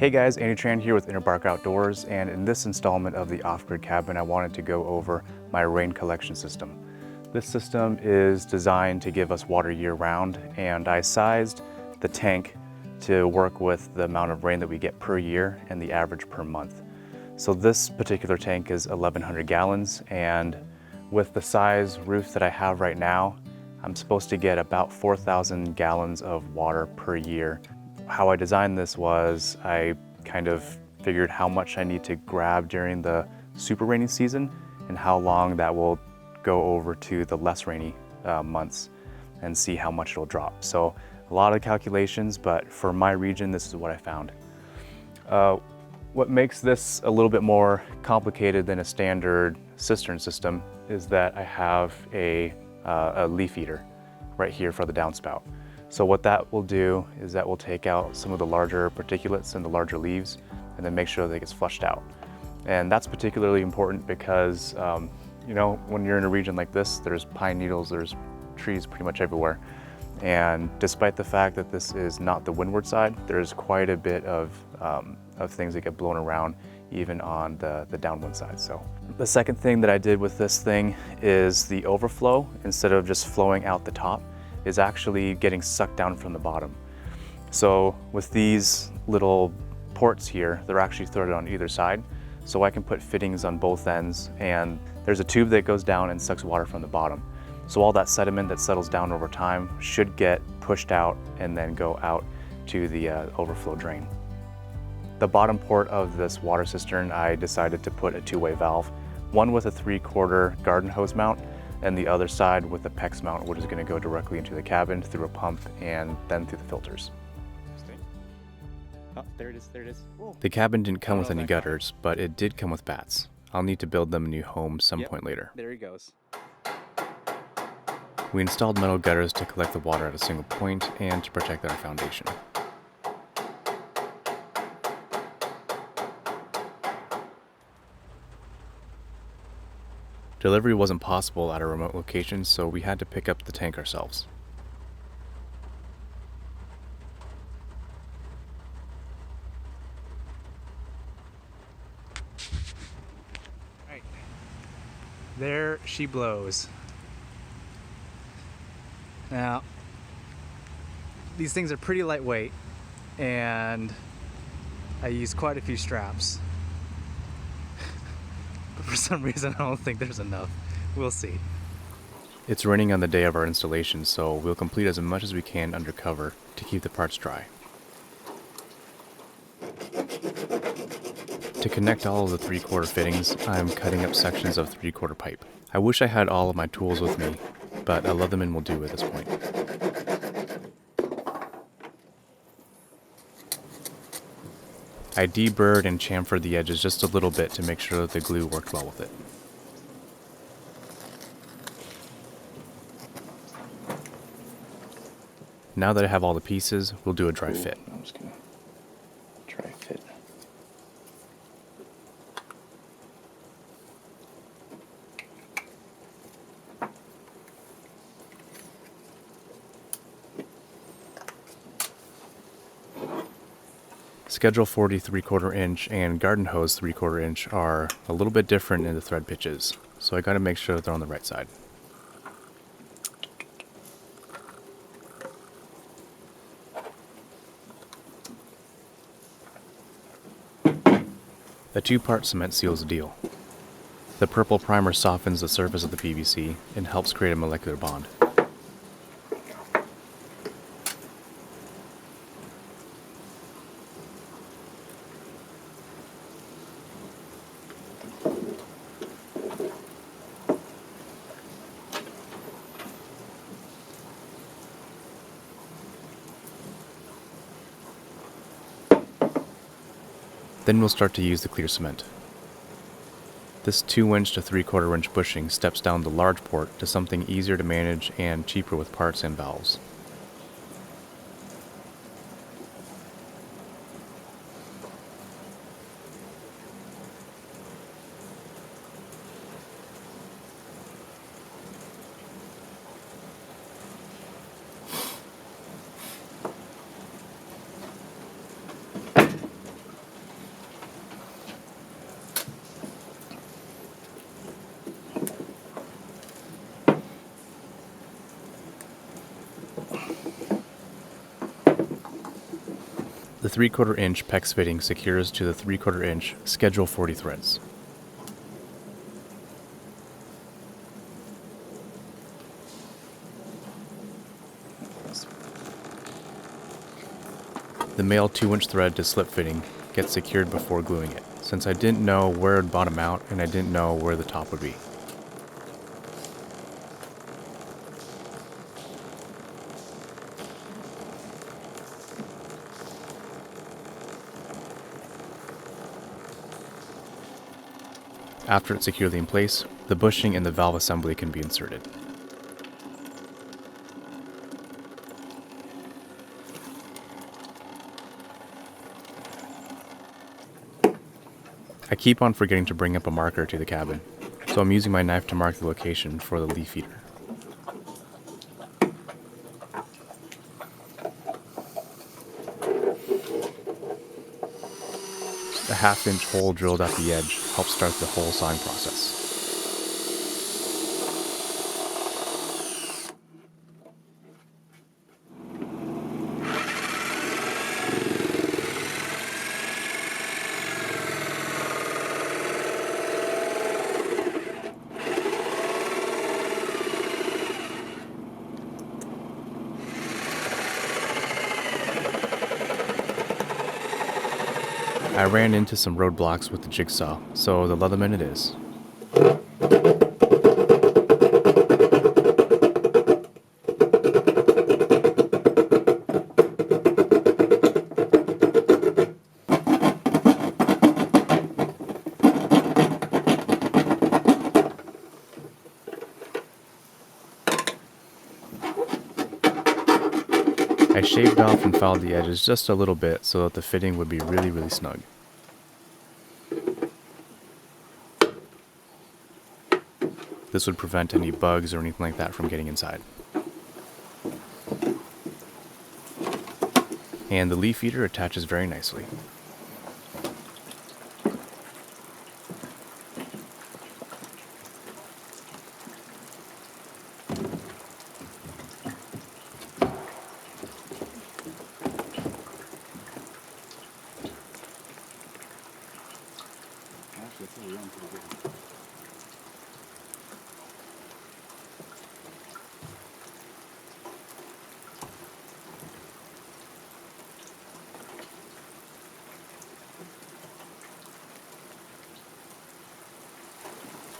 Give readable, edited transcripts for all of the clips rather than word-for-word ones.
Hey guys, Andy Tran here with InnerBark Outdoors, and in this installment of the off-grid cabin I wanted to go over my rain collection system. This system is designed to give us water year-round, and I sized the tank to work with the amount of rain that we get per year and the average per month. So this particular tank is 1,100 gallons, and with the size roof that I have right now, I'm supposed to get about 4,000 gallons of water per year. How I designed this was I kind of figured how much I need to grab during the super rainy season and how long that will go over to the less rainy months and see how much it'll drop. So a lot of calculations, but for my region, this is what I found. What makes this a little bit more complicated than a standard cistern system is that I have a leaf eater right here for the downspout. So what that will do is that will take out some of the larger particulates and the larger leaves and then make sure that it gets flushed out. And that's particularly important because, you know, when you're in a region like this, there's pine needles, there's trees pretty much everywhere. And despite the fact that this is not the windward side, there's quite a bit of things that get blown around even on the downwind side. So the second thing that I did with this thing is the overflow, instead of just flowing out the top, is actually getting sucked down from the bottom. So with these little ports here, they're actually threaded on either side. So I can put fittings on both ends, and there's a tube that goes down and sucks water from the bottom. So all that sediment that settles down over time should get pushed out and then go out to the overflow drain. The bottom port of this water cistern, I decided to put a two-way valve, one with a 3/4 garden hose mount and the other side with a PEX mount, which is going to go directly into the cabin through a pump and then through the filters. Oh, there it is, there it is. Whoa. The cabin didn't come with any gutters, but it did come with bats. I'll need to build them a new home some point later. There he goes. We installed metal gutters to collect the water at a single point and to protect our foundation. Delivery wasn't possible at a remote location, so we had to pick up the tank ourselves. Right. There she blows. Now, these things are pretty lightweight, and I use quite a few straps. But for some reason, I don't think there's enough. We'll see. It's raining on the day of our installation, so we'll complete as much as we can under cover to keep the parts dry. To connect all of the 3/4 fittings, I'm cutting up sections of 3/4 pipe. I wish I had all of my tools with me, but a Leatherman will do at this point. I deburred and chamfered the edges just a little bit to make sure that the glue worked well with it. Now that I have all the pieces, we'll do a dry fit. I'm just gonna dry fit. Schedule 40 3/4 inch and garden hose 3/4 inch are a little bit different in the thread pitches, so I gotta make sure that they're on the right side. The 2-part cement seals the deal. The purple primer softens the surface of the PVC and helps create a molecular bond. Then we'll start to use the clear cement. This 2-inch to 3/4 inch bushing steps down the large port to something easier to manage and cheaper with parts and valves. The 3/4 inch PEX fitting secures to the 3/4 inch schedule 40 threads. The male 2-inch thread to slip fitting gets secured before gluing it, since I didn't know where it would bottom out and I didn't know where the top would be. After it's securely in place, the bushing and the valve assembly can be inserted. I keep on forgetting to bring up a marker to the cabin, so I'm using my knife to mark the location for the leaf feeder. A 1/2 inch hole drilled at the edge helps start the whole sawing process. I ran into some roadblocks with the jigsaw, so the Leatherman it is. I shaved off and filed the edges just a little bit so that the fitting would be really snug. This would prevent any bugs or anything like that from getting inside. And the leaf feeder attaches very nicely.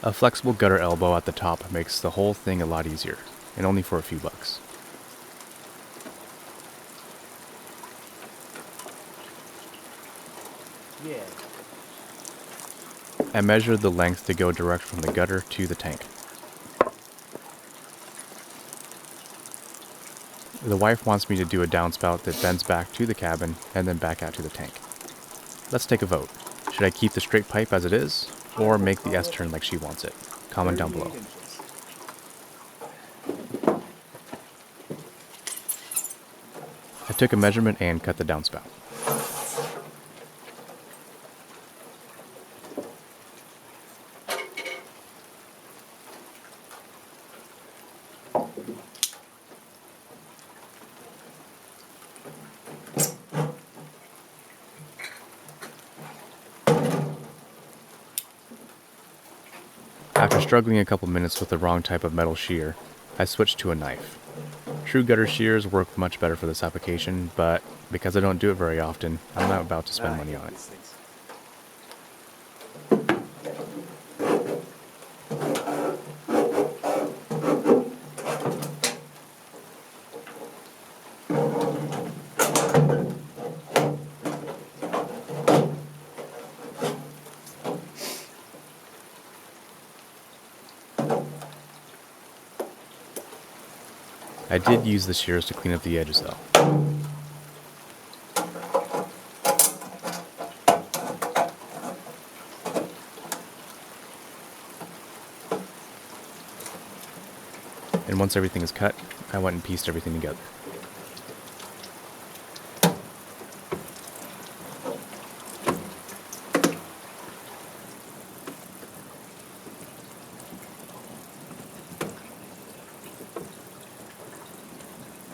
A flexible gutter elbow at the top makes the whole thing a lot easier, and only for a few bucks. Yeah. I measured the length to go direct from the gutter to the tank. The wife wants me to do a downspout that bends back to the cabin and then back out to the tank. Let's take a vote. Should I keep the straight pipe as it is, or make the S-turn like she wants it? Comment down below. I took a measurement and cut the downspout. After struggling a couple minutes with the wrong type of metal shear, I switched to a knife. True gutter shears work much better for this application, but because I don't do it very often, I'm not about to spend money on it. I did use the shears to clean up the edges though. And once everything is cut, I went and pieced everything together.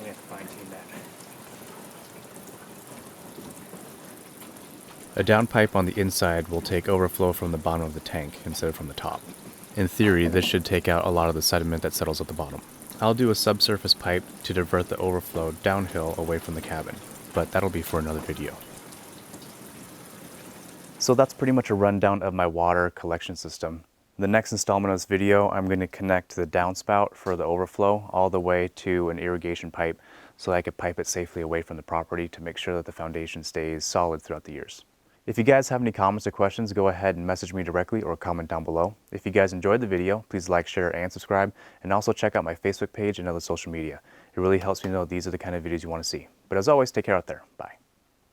Okay. maintain that. A downpipe on the inside will take overflow from the bottom of the tank instead of from the top. In theory, this should take out a lot of the sediment that settles at the bottom. I'll do a subsurface pipe to divert the overflow downhill away from the cabin, but that'll be for another video. So that's pretty much a rundown of my water collection system. In the next installment of this video, I'm going to connect the downspout for the overflow all the way to an irrigation pipe so I could pipe it safely away from the property to make sure that the foundation stays solid throughout the years. If you guys have any comments or questions, go ahead and message me directly or comment down below. If you guys enjoyed the video, please like, share, and subscribe, and also check out my Facebook page and other social media. It really helps me know these are the kind of videos you want to see. But as always, take care out there. Bye.